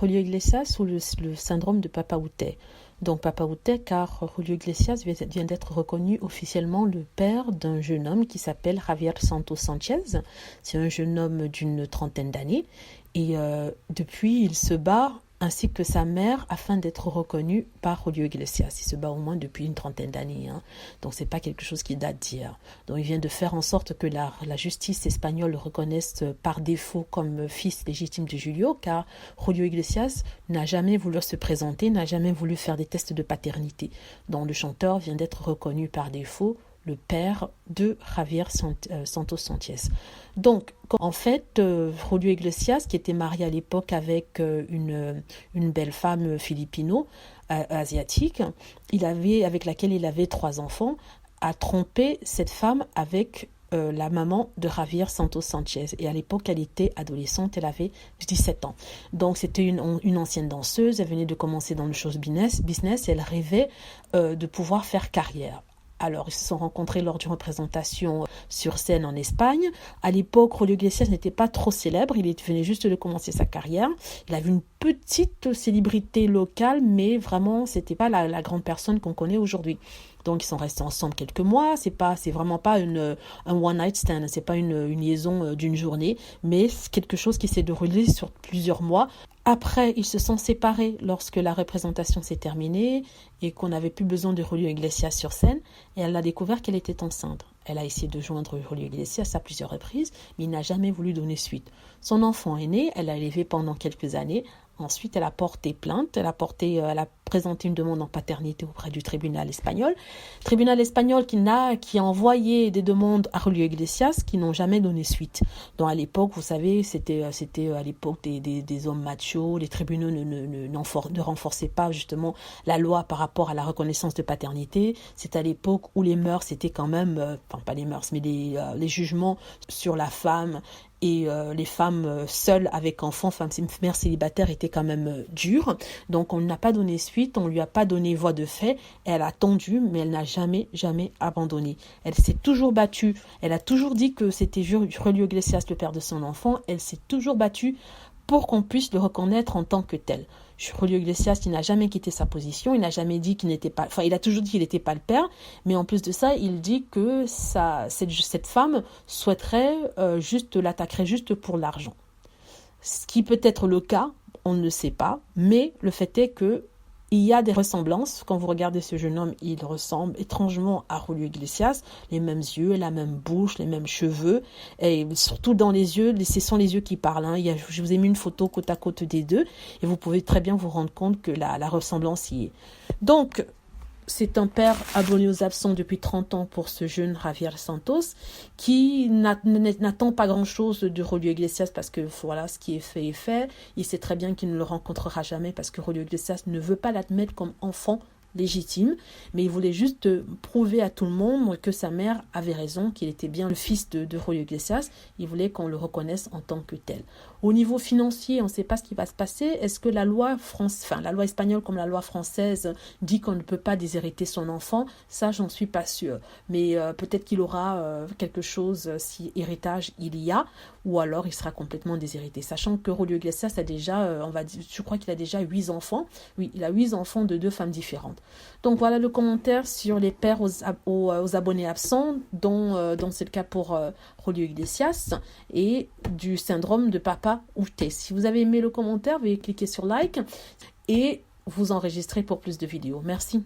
Julio Iglesias ou le syndrome de Papa Outé. Donc Papa Outé, car Julio Iglesias vient d'être reconnu officiellement le père d'un jeune homme qui s'appelle Javier Santos Sanchez. C'est un jeune homme d'une trentaine d'années et depuis il se bat ainsi que sa mère afin d'être reconnu par Julio Iglesias. Il se bat au moins depuis une trentaine d'années, hein. Donc c'est pas quelque chose qui date d'hier. Donc il vient de faire en sorte que la justice espagnole le reconnaisse par défaut comme fils légitime de Julio, car Julio Iglesias n'a jamais voulu se présenter, n'a jamais voulu faire des tests de paternité. Donc le chanteur vient d'être reconnu par défaut le père de Javier Santos Sanchez. Donc, en fait, Julio Iglesias, qui était marié à l'époque avec une belle femme filipino-asiatique, avec laquelle il avait 3 enfants, a trompé cette femme avec la maman de Javier Santos Sanchez. Et à l'époque, elle était adolescente, elle avait 17 ans. Donc, c'était une ancienne danseuse, elle venait de commencer dans le show business et elle rêvait de pouvoir faire carrière. Alors, ils se sont rencontrés lors d'une représentation sur scène en Espagne. À l'époque, Julio Iglesias n'était pas trop célèbre. Il venait juste de commencer sa carrière. Il avait une petite célébrité locale, mais vraiment, c'était pas la grande personne qu'on connaît aujourd'hui. Donc, ils sont restés ensemble quelques mois. C'est vraiment pas un one night stand. C'est pas une liaison d'une journée, mais c'est quelque chose qui s'est déroulé sur plusieurs mois. Après, ils se sont séparés lorsque la représentation s'est terminée et qu'on n'avait plus besoin de Julio Iglesias sur scène. Et elle a découvert qu'elle était enceinte. Elle a essayé de joindre Julio Iglesias à plusieurs reprises, mais il n'a jamais voulu donner suite. Son enfant est né, elle l'a élevé pendant quelques années. Ensuite, elle a porté plainte, elle a présenté une demande en paternité auprès du tribunal espagnol. Tribunal espagnol qui a envoyé des demandes à Julio Iglesias qui n'ont jamais donné suite. Donc à l'époque, vous savez, c'était à l'époque des hommes machos, les tribunaux ne renforçaient pas justement la loi par rapport à la reconnaissance de paternité. C'est à l'époque où les mœurs, c'était quand même, pas les mœurs, mais les jugements sur la femme et les femmes seules avec enfants, femmes mères célibataires étaient quand même dures. Donc on n'a pas donné suite, on lui a pas donné voie de fait. Elle a attendu, mais elle n'a jamais abandonné. Elle s'est toujours battue. Elle a toujours dit que c'était Julio Iglesias le père de son enfant. Elle s'est toujours battue pour qu'on puisse le reconnaître en tant que tel. Julio Iglesias, il n'a jamais quitté sa position, il n'a jamais dit qu'il n'était pas, il a toujours dit qu'il n'était pas le père, mais en plus de ça, il dit que cette femme souhaiterait l'attaquerait juste pour l'argent. Ce qui peut être le cas, on ne le sait pas, mais le fait est que il y a des ressemblances. Quand vous regardez ce jeune homme, il ressemble étrangement à Julio Iglesias. Les mêmes yeux, la même bouche, les mêmes cheveux. Et surtout dans les yeux, ce sont les yeux qui parlent, hein. Je vous ai mis une photo côte à côte des deux. Et vous pouvez très bien vous rendre compte que la ressemblance y est. Donc, c'est un père abonné aux absents depuis 30 ans pour ce jeune Javier Santos qui n'attend pas grand-chose de Julio Iglesias parce que voilà, ce qui est fait est fait. Il sait très bien qu'il ne le rencontrera jamais parce que Julio Iglesias ne veut pas l'admettre comme enfant légitime, mais il voulait juste prouver à tout le monde que sa mère avait raison, qu'il était bien le fils de Julio Iglesias. Il voulait qu'on le reconnaisse en tant que tel. Au niveau financier, on ne sait pas ce qui va se passer. Est-ce que la loi espagnole comme la loi française dit qu'on ne peut pas déshériter son enfant? Ça, j'en suis pas sûre. Mais peut-être qu'il aura quelque chose si héritage il y a, ou alors il sera complètement déshérité. Sachant que Julio Iglesias a déjà, je crois qu'il a déjà 8 enfants. Oui, il a 8 enfants de 2 femmes différentes. Donc voilà le commentaire sur les pères aux abonnés absents, dont c'est le cas pour Julio Iglesias, et du syndrome de Papa Outé. Si vous avez aimé le commentaire, veuillez cliquer sur like et vous enregistrer pour plus de vidéos. Merci.